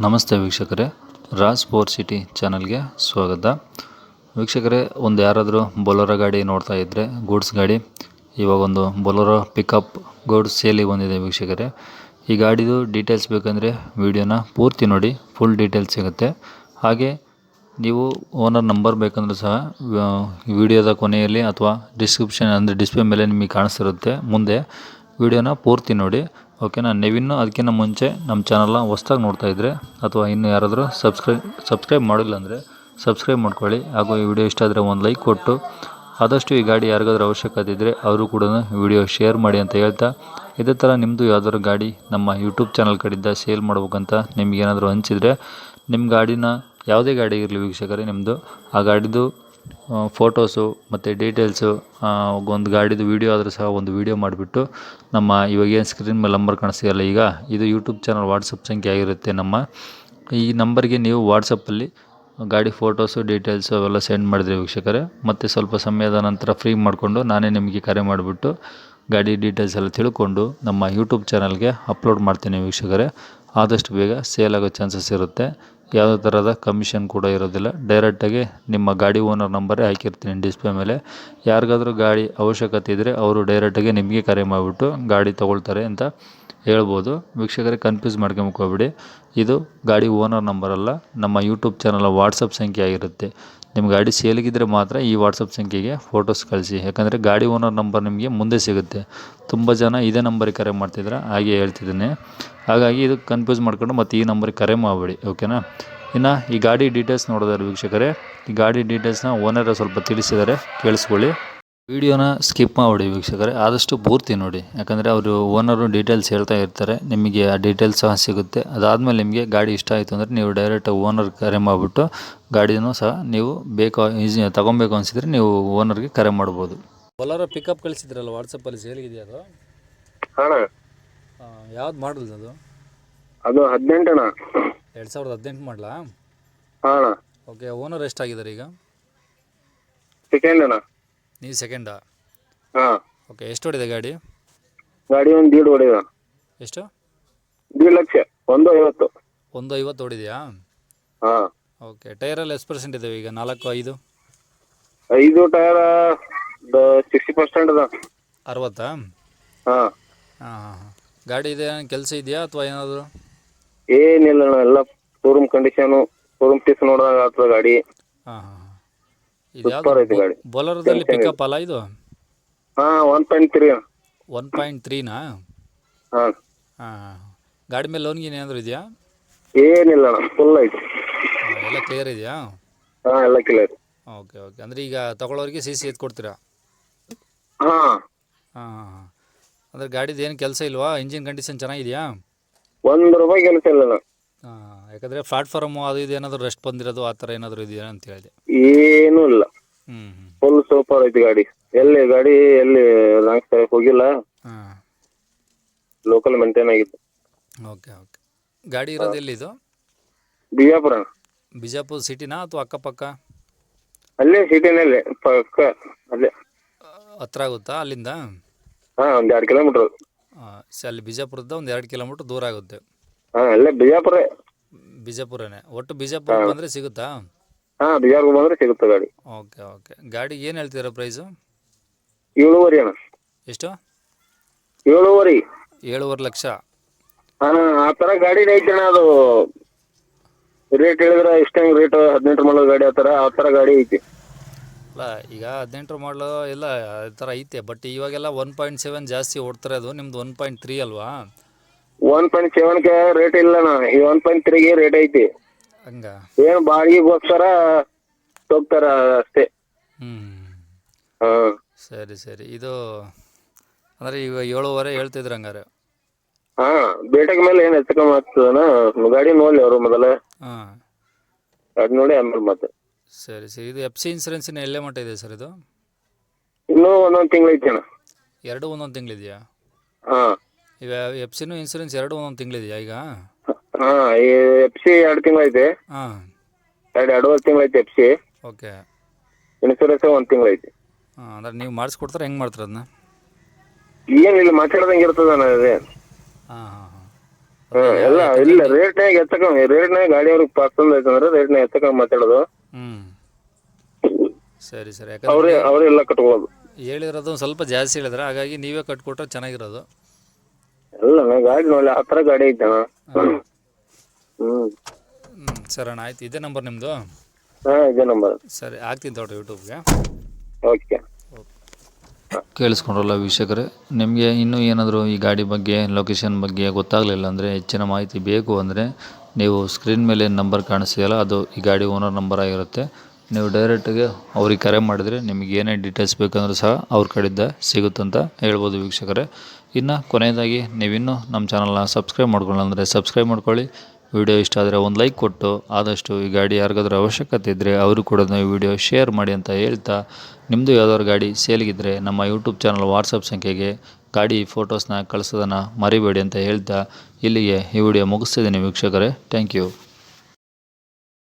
ನಮಸ್ತೆ ವೀಕ್ಷಕರೇ, Raj four city ಚಾನಲ್ಗೆ ಸ್ವಾಗತ. ವೀಕ್ಷಕರೇ, ಒಂದು ಯಾರಾದರೂ ಬೊಲೊರೋ ಗಾಡಿ ನೋಡ್ತಾ ಇದ್ದರೆ, ಗೂಡ್ಸ್ ಗಾಡಿ, ಇವಾಗ ಒಂದು ಬೊಲೊರೋ ಪಿಕಪ್ ಗೂಡ್ಸ್ ಸೇಲಿಗೆ ಬಂದಿದೆ ವೀಕ್ಷಕರೇ. ಈ ಗಾಡಿದು ಡೀಟೇಲ್ಸ್ ಬೇಕಂದರೆ ವಿಡಿಯೋನ ಪೂರ್ತಿ ನೋಡಿ, ಫುಲ್ ಡೀಟೇಲ್ಸ್ ಸಿಗುತ್ತೆ. ಹಾಗೆ ನೀವು ಓನರ್ ನಂಬರ್ ಬೇಕಂದ್ರೂ ಸಹ ವಿಡಿಯೋದ ಕೊನೆಯಲ್ಲಿ ಅಥವಾ ಡಿಸ್ಕ್ರಿಪ್ಷನ್ ಅಂದರೆ ಡಿಸ್ಪ್ಲೇ ಮೇಲೆ ನಿಮಗೆ ಕಾಣಿಸ್ತಿರುತ್ತೆ. ಮುಂದೆ ವಿಡಿಯೋನ ಪೂರ್ತಿ ನೋಡಿ, ಓಕೆನಾ. ನೀವಿನ್ನೂ ಅದಕ್ಕಿಂತ ಮುಂಚೆ ನಮ್ಮ ಚಾನಲ್ನ ಹೊಸ್ದಾಗಿ ನೋಡ್ತಾ ಇದ್ದರೆ ಅಥವಾ ಇನ್ನೂ ಯಾರಾದರೂ ಸಬ್ಸ್ಕ್ರೈಬ್ ಮಾಡಿಲ್ಲ ಅಂದರೆ ಸಬ್ಸ್ಕ್ರೈಬ್ ಮಾಡ್ಕೊಳ್ಳಿ. ಹಾಗೂ ಈ ವಿಡಿಯೋ ಇಷ್ಟ ಆದರೆ ಒಂದು ಲೈಕ್ ಕೊಟ್ಟು, ಆದಷ್ಟು ಈ ಗಾಡಿ ಯಾರಿಗಾದ್ರೂ ಅವಶ್ಯಕತೆ ಇದ್ದರೆ ಅವರು ಕೂಡ ವಿಡಿಯೋ ಶೇರ್ ಮಾಡಿ ಅಂತ ಹೇಳ್ತಾ, ಇದೇ ಥರ ನಿಮ್ಮದು ಯಾವ್ದಾದ್ರು ಗಾಡಿ ನಮ್ಮ ಯೂಟ್ಯೂಬ್ ಚಾನಲ್ ಕಡೆಯಿಂದ ಸೇಲ್ ಮಾಡ್ಬೇಕಂತ ನಿಮಗೇನಾದರೂ ಹಂಚಿದರೆ, ನಿಮ್ಮ ಗಾಡಿನ ಯಾವುದೇ ಗಾಡಿ ಇರಲಿ ವೀಕ್ಷಕರೇ, ನಿಮ್ಮದು ಆ ಗಾಡಿದು ಫೋಟೋಸು ಮತ್ತು ಡೀಟೇಲ್ಸು, ಒಂದು ಗಾಡಿದು ವೀಡಿಯೋ ಆದರೂ ಸಹ ಒಂದು ವೀಡಿಯೋ ಮಾಡಿಬಿಟ್ಟು ನಮ್ಮ ಇವಾಗ ಏನು ಸ್ಕ್ರೀನ್ ಮೇಲೆ ನಂಬರ್ ಕಾಣಿಸ್ತೀಯಲ್ಲ, ಈಗ ಇದು ಯೂಟ್ಯೂಬ್ ಚಾನಲ್ ವಾಟ್ಸಪ್ ಸಂಖ್ಯೆ ಆಗಿರುತ್ತೆ. ಈ ನಂಬರ್ಗೆ ನೀವು ವಾಟ್ಸಪ್ಪಲ್ಲಿ ಗಾಡಿ ಫೋಟೋಸು ಡೀಟೇಲ್ಸು ಅವೆಲ್ಲ ಸೆಂಡ್ ಮಾಡಿದ್ರೆ ವೀಕ್ಷಕರೇ, ಮತ್ತು ಸ್ವಲ್ಪ ಸಮಯದ ನಂತರ ಫ್ರೀ ಮಾಡಿಕೊಂಡು ನಾನೇ ನಿಮಗೆ ಕರೆ ಮಾಡಿಬಿಟ್ಟು ಗಾಡಿ ಡೀಟೇಲ್ಸ್ ಎಲ್ಲ ತಿಳ್ಕೊಂಡು ನಮ್ಮ ಯೂಟ್ಯೂಬ್ ಚಾನಲ್ಗೆ ಅಪ್ಲೋಡ್ ಮಾಡ್ತೀನಿ ವೀಕ್ಷಕರೇ. ಆದಷ್ಟು ಬೇಗ ಸೇಲ್ ಆಗೋ ಚಾನ್ಸಸ್ ಇರುತ್ತೆ. ಯಾವುದೇ ಥರದ ಕಮಿಷನ್ ಕೂಡ ಇರೋದಿಲ್ಲ. ಡೈರೆಕ್ಟಾಗಿ ನಿಮ್ಮ ಗಾಡಿ ಓನರ್ ನಂಬರೇ ಹಾಕಿರ್ತೀನಿ ಡಿಸ್ಪ್ಲೇ ಮೇಲೆ. ಯಾರಿಗಾದ್ರೂ ಗಾಡಿ ಅವಶ್ಯಕತೆ ಇದ್ದರೆ ಅವರು ಡೈರೆಕ್ಟಾಗಿ ನಿಮಗೆ ಕರೆ ಮಾಡಿಬಿಟ್ಟು ಗಾಡಿ ತೊಗೊಳ್ತಾರೆ ಅಂತ ಹೇಳ್ಬೋದು ವೀಕ್ಷಕರೇ. ಕನ್ಫ್ಯೂಸ್ ಮಾಡ್ಕೊಂಬಕ್ಕೆ ಹೋಗ್ಬೇಡಿ. ಇದು ಗಾಡಿ ಓನರ್ ನಂಬರ್ ಅಲ್ಲ, ನಮ್ಮ ಯೂಟ್ಯೂಬ್ ಚಾನಲ್ ವಾಟ್ಸಪ್ ಸಂಖ್ಯೆ ಆಗಿರುತ್ತೆ. ನಿಮ್ಮ ಗಾಡಿ ಸೇಲಿಗಿದ್ರೆ ಮಾತ್ರ ಈ ವಾಟ್ಸಪ್ ಸಂಖ್ಯೆಗೆ ಫೋಟೋಸ್ ಕಳಿಸಿ, ಯಾಕಂದರೆ ಗಾಡಿ ಓನರ್ ನಂಬರ್ ನಿಮಗೆ ಮುಂದೆ ಸಿಗುತ್ತೆ. ತುಂಬ ಜನ ಇದೇ ನಂಬರಿಗೆ ಕರೆ ಮಾಡ್ತಿದ್ರೆ, ಹಾಗೆ ಹೇಳ್ತಿದ್ದೀನಿ. ಹಾಗಾಗಿ ಇದು ಕನ್ಫ್ಯೂಸ್ ಮಾಡ್ಕೊಂಡು ಮತ್ತು ಈ ನಂಬರಿಗೆ ಕರೆ ಮಾಡಬೇಡಿ, ಓಕೆನಾ. ಇನ್ನು ಈ ಗಾಡಿ ಡೀಟೇಲ್ಸ್ ನೋಡೋದಾದ್ರೆ ವೀಕ್ಷಕರೇ, ಈ ಗಾಡಿ ಡೀಟೇಲ್ಸ್ನ ಓನರ್ ಸ್ವಲ್ಪ ತಿಳಿಸಿದ್ದಾರೆ, ಕೇಳಿಸ್ಕೊಳ್ಳಿ. ವಿಡಿಯೋನ ಸ್ಕಿಪ್ ಮಾಡಿ ವೀಕ್ಷಕರೇ, ಆದಷ್ಟು ಪೂರ್ತಿ ನೋಡಿ, ಯಾಕಂದರೆ ಅವರು ಓನರು ಡೀಟೇಲ್ಸ್ ಹೇಳ್ತಾ ಇರ್ತಾರೆ. ನಿಮಗೆ ಆ ಡೀಟೇಲ್ಸ್ ಸಹ ಸಿಗುತ್ತೆ. ಅದಾದಮೇಲೆ ನಿಮಗೆ ಗಾಡಿ ಇಷ್ಟ ಆಯಿತು ಅಂದರೆ ನೀವು ಡೈರೆಕ್ಟಾಗಿ ಓನರ್ ಕರೆ ಮಾಡಿಬಿಟ್ಟು ಗಾಡಿನೂ ಸಹ ನೀವು ತೊಗೊಬೇಕು ಅನಿಸಿದರೆ ನೀವು ಓನರ್ಗೆ ಕರೆ ಮಾಡ್ಬೋದು. ಬೊಲೊರೋ ಪಿಕಪ್ ಕಳಿಸಿದ್ರಲ್ಲ ವಾಟ್ಸಪ್ಪಲ್ಲಿ, ಸೇಲಿಗಿದೆಯಾ ಅದು? ಅಣ್ಣ, ಯಾವ್ದು ಮಾಡಲ್ ಅದು? ಅದು 18 ಅಣ್ಣ. 2018 ಮಾಡಲಾ? ಅಣ್ಣ, ಓಕೆ. ಓನರ್ ಎಷ್ಟಾಗಿದ್ದಾರೆ ಈಗ? ಸೆಕೆಂಡ್ ಅಣ್ಣ. ನೀವು ಸೆಕೆಂಡಾ? ಹಾಂ. ಓಕೆ. ಎಷ್ಟು ಹೊಡಿದೆ ಗಾಡಿ? ಗಾಡಿ ಒಂದು 1.5 ಹೊಡಿದ. ಎಷ್ಟು? 1.5 ಲಕ್ಷ, 1.50. 1.50 ಹೊಡಿದೆಯಾ? ಹಾಂ. ಓಕೆ. ಟೈರಲ್ಲಿ ಎಷ್ಟು ಪರ್ಸೆಂಟ್ ಇದ್ದಾವೆ ಈಗ? 4, 5? 5 ಟೈರ್ 60% ಅದ. 60? ಹಾಂ. ಹಾಂ ಹಾಂ ಹಾಂ. ಗಾಡಿ ಇದೆ ಕೆಲಸ ಇದೆಯಾ ಅಥವಾ ಏನಾದರೂ? ಏನಿಲ್ಲ ಅಣ್ಣ, ಎಲ್ಲ ಶೋರೂಮ್ ಕಂಡೀಷನು, ಶೋರೂಮ್ ಪೀಸ್ ನೋಡಿದಾಗ ಆಗ್ತದೆ ಗಾಡಿ. ಹಾಂ ಹಾಂ ಹಾಂ. ಇದು ಸೂಪರ್ ಐತಿ ಗಾಡಿ. ಯಾವುದು ಬೊಲೊರೋದಲ್ಲಿ ಪಿಕಪ್ ಅಲ್ಲ ಇದು? ಹಾಂ, 1.3 ಅಣ್ಣ. 1.3ನಾ? ಹಾಂ. ಹಾಂ ಹಾಂ. ಗಾಡಿ ಮೇಲೆ ಲೋನ್ಗೆ ಏನಾದರೂ ಇದೆಯಾ? ಏನಿಲ್ಲ ಅಣ್ಣ, ಫುಲ್ ಐತಿ. ಎಲ್ಲ ಕ್ಲಿಯರ್ ಇದೆಯಾ? ಹಾಂ, ಎಲ್ಲ ಕ್ಲಿಯರ್. Okay okay. ಅಂದರೆ ಈಗ ತಗೊಳ್ಳೋರಿಗೆ ಸಿ ಸಿ ಎತ್ತು ಕೊಡ್ತೀರಾ? ಹಾಂ. ಹಾಂ ಹಾಂ ಹಾಂ. ಅಂದರೆ ಗಾಡಿದು ಏನು ಕೆಲಸ ಇಲ್ವಾ? ಇಂಜಿನ್ ಕಂಡೀಷನ್ ಚೆನ್ನಾಗಿದೆಯಾ? ₹1 ಕೆಲಸ ಇಲ್ಲ ಅಣ್ಣ. ಹಾಂ. ಯಾಕಂದರೆ ಪ್ಲಾಟ್ಫಾರ್ಮು ಅದು ಇದು ಏನಾದರೂ ರೆಸ್ಟ್ ಬಂದಿರೋದು ಆ ಥರ ಏನಾದರೂ ಇದೆಯಾ ಅಂತ ಹೇಳಿದೆ. ಏನೂ ಇಲ್ಲ, ಹ್ಞೂ. ಫುಲ್ ಸೂಪರ್ ಐತಿ ಗಾಡಿ. ಗಾಡಿ ಎಲ್ಲಿ ಲಾಂಗ್ ಟೈಮ್ ಹೋಗಿಲ್ಲ, ಹಾಂ. ಲೋಕಲ್ ಮೇಂಟೈನ್ ಆಗಿತ್ತು. Okay okay. ಗಾಡಿ ಇರೋದು ಎಲ್ಲಿದು? ಬಿಜಾಪುರ. ಬಿಜಾಪುರ ಸಿಟಿನಾ ಅಥವಾ ಅಕ್ಕಪಕ್ಕ? ಅಲ್ಲೇ ಸಿಟಿನಲ್ಲೇ ಪಕ್ಕ, ಅಲ್ಲೇ ಹತ್ರ ಆಗುತ್ತಾ ಅಲ್ಲಿಂದ? ಹಾಂ, ಒಂದು 2 ಕಿಲೋಮೀಟ್ರ್. ಅಲ್ಲಿ ಬಿಜಾಪುರದ ಒಂದು 2 ಕಿಲೋಮೀಟ್ರ್ ದೂರ ಆಗುತ್ತೆ. ಹಾಂ, ಅಲ್ಲೇ ಬಿಜಾಪುರ. ಬಿಜಾಪುರನೇ. ಒಟ್ಟು ಬಿಜಾಪುರ ಬಂದರೆ ಸಿಗುತ್ತಾ? ಹಾಂ, ಬಿಜಾಪುರ ಬಂದರೆ ಸಿಗುತ್ತೆ ಗಾಡಿ. Okay okay. ಗಾಡಿಗೆ ಏನು ಹೇಳ್ತೀರಾ ಪ್ರೈಸು? 7.5 ಅಣ್ಣ. ಎಷ್ಟು? 7.5. 7.5 ಲಕ್ಷ? ಹಾಂ, ಆ ಥರ ಗಾಡಿ ಐತೆ ಅಣ್ಣ. ಅದು ರೇಟ್ ಹೇಳಿದ್ರೆ ಇಷ್ಟಂಗೆ ರೇಟ್, 18 ಮಾಡಲ್ ಗಾಡಿ ಆ ಥರ ಗಾಡಿ ಐತಿ. ಅಲ್ಲ, ಈಗ 18 ಮಾಡಲು ಎಲ್ಲ ಆ ಥರ ಐತೆ. ಬಟ್ ಇವಾಗೆಲ್ಲ 1.7 ಜಾಸ್ತಿ ಓಡ್ತಾರೆ. ಅದು ನಿಮ್ಮದು 1.3 ಅಲ್ವಾ? 1.7ಗೆ ರೇಟ್ ಇಲ್ಲ ಅಣ್ಣ, ಈ 1.3ಗೆ ರೇಟ್ ಐತಿ. ಹಂಗ ಏನು ಬಾಡಿಗೆಗೋಸ್ಕರ ಹೋಗ್ತಾರ ಅಷ್ಟೇ. ಹ್ಞೂ. ಹಾಂ. ಸರಿ ಸರಿ. ಇದು ಅಂದರೆ ಈಗ 7.5 ಹೇಳ್ತಿದ್ರು ಹಂಗಾರೆ? ಹಾಂ, ಬೇಟೆಗೆ ಮೇಲೆ ಏನು ಹೆಚ್ಚು ಕಮ್ಮಿ ಆಗ್ತದಣ್ಣ. ಗಾಡಿ ನೋಡಿ ಅವರು ಮೊದಲೇ, ಹಾಂ. ಗಾಡಿ ನೋಡಿ ಆಮೇಲೆ ಮತ್ತೆ. ಸರಿ ಸರಿ. ಇದು ಎಫ್ ಸಿ ಇನ್ಸೂರೆನ್ಸಿನ ಎಲ್ಲೇ ಮಟ್ಟ ಇದೆ ಸರ್ ಇದು? ಇನ್ನೂ 1 ತಿಂಗಳು ಐತಿ ಅಣ್ಣ. 2 ಒಂದೊಂದು ತಿಂಗಳಿದೆಯಾ? ಹಾಂ. ಈಗ ಎಫ್ ಸಿನೂ ಇನ್ಸೂರೆನ್ಸ್ 2 ಒಂದೊಂದು ತಿಂಗಳಿದೆಯಾ ಈಗ? ಹಾಂ, ಈ ಎಫ್ ಸಿ 2 ತಿಂಗಳು ಐತೆ. ಹಾಂ. 2.5 ತಿಂಗಳು ಐತೆ ಎಫ್ ಸಿ. ಓಕೆ. ಇನ್ಸೂರೆನ್ಸ್ 1 ತಿಂಗಳು ಐತಿ. ಹಾಂ. ಅಂದರೆ ನೀವು ಮಾಡಿಸ್ಕೊಡ್ತಾರೆ, ಹೆಂಗೆ ಮಾಡ್ತಾರೆ ಅದನ್ನ? ಏನಿಲ್ಲ, ಮಾತಾಡ್ದಂಗೆ ಇರ್ತದಣ್ಣ ಅದೇ. ಹಾಂ ಹಾಂ ಹಾಂ. ಎಲ್ಲ ಇಲ್ಲ ರೇಟ್ನಾಗ ಹೆಚ್ಚಕಮ್ಮಿ ರೇಟ್ನಾಗ ಗಾಡಿ ಅವ್ರಿಗೆ ಪಸಂದ್ ಐತಂದ್ರೆ ರೇಟ್ನಾಗ ಹೆಚ್ಚಕಮ್ಮಿ ಮಾತಾಡೋದು. ಹ್ಞೂ ಸರಿ ಸರಿ, ಅವ್ರೇ ಯಾಕಂದರೆ ಅವರೆಲ್ಲ ಕಟ್ಕೊಳ್ಳೋದು. ಹೇಳಿರೋದು ಒಂದು ಸ್ವಲ್ಪ ಜಾಸ್ತಿ ಹೇಳಿದ್ರೆ, ಹಾಗಾಗಿ ನೀವೇ ಕಟ್ಕೊಟ್ರೆ ಚೆನ್ನಾಗಿರೋದು. ಇಲ್ಲ ನಾ ಗಾಡಿ ನೋಡಿ ಆ ಥರ ಗಾಡಿ ಐತಣ್ಣ. ಸರ್ ಅಣ್ಣ ಆಯ್ತು, ಇದೇ ನಂಬರ್ ನಿಮ್ಮದು? ಇದೇ ನಂಬರ್. ಸರಿ, ಹಾಕ್ತೀನಿ ತಗೊಳ್ರಿ ಯೂಟ್ಯೂಬ್ಗೆ. ಓಕೆ. ಕೇಳಿಸ್ಕೊಂಡ್ರಲ್ಲ ವೀಕ್ಷಕರೇ, ನಿಮಗೆ ಇನ್ನೂ ಏನಾದರೂ ಈ ಗಾಡಿ ಬಗ್ಗೆ ಲೊಕೇಶನ್ ಬಗ್ಗೆ ಗೊತ್ತಾಗಲಿಲ್ಲ ಅಂದರೆ, ಹೆಚ್ಚಿನ ಮಾಹಿತಿ ಬೇಕು ಅಂದರೆ ನೀವು ಸ್ಕ್ರೀನ್ ಮೇಲೆ ನಂಬರ್ ಕಾಣಿಸ್ತೀಯಲ್ಲ, ಅದು ಈ ಗಾಡಿ ಓನರ್ ನಂಬರ್ ಆಗಿರುತ್ತೆ. ನೀವು ಡೈರೆಕ್ಟಾಗಿ ಅವ್ರಿಗೆ ಕರೆ ಮಾಡಿದರೆ ನಿಮಗೆ ಏನೇ ಡೀಟೇಲ್ಸ್ ಬೇಕಂದ್ರೂ ಸಹ ಅವ್ರ ಕಡೆಯಿಂದ ಸಿಗುತ್ತಂತ ಹೇಳ್ಬೋದು ವೀಕ್ಷಕರೇ. ಇನ್ನು ಕೊನೆಯದಾಗಿ ನೀವಿನ್ನೂ ನಮ್ಮ ಚಾನಲ್ನ ಸಬ್ಸ್ಕ್ರೈಬ್ ಮಾಡ್ಕೊಳ್ಳಿ ಅಂದರೆ ಸಬ್ಸ್ಕ್ರೈಬ್ ಮಾಡ್ಕೊಳ್ಳಿ. ವಿಡಿಯೋ ಇಷ್ಟ ಆದರೆ ಒಂದು ಲೈಕ್ ಕೊಟ್ಟು ಆದಷ್ಟು ಈ ಗಾಡಿ ಯಾರಿಗಾದ್ರೂ ಅವಶ್ಯಕತೆ ಇದ್ದರೆ ಅವರು ಕೂಡ ನೀವು ವಿಡಿಯೋ ಶೇರ್ ಮಾಡಿ ಅಂತ ಹೇಳ್ತಾ, ನಿಮ್ಮದು ಯಾವ್ದಾದ್ರು ಗಾಡಿ ಸೇಲ್ಗಿದ್ರೆ ನಮ್ಮ ಯೂಟ್ಯೂಬ್ ಚಾನಲ್ ವಾಟ್ಸಪ್ ಸಂಖ್ಯೆಗೆ ಗಾಡಿ ಫೋಟೋಸ್ನ ಕಳಿಸೋದನ್ನು ಮರಿಬೇಡಿ ಅಂತ ಹೇಳ್ತಾ ಇಲ್ಲಿಗೆ ಈ ವಿಡಿಯೋ ಮುಗಿಸ್ತಿದ್ದೀನಿ ವೀಕ್ಷಕರೇ. Thank you.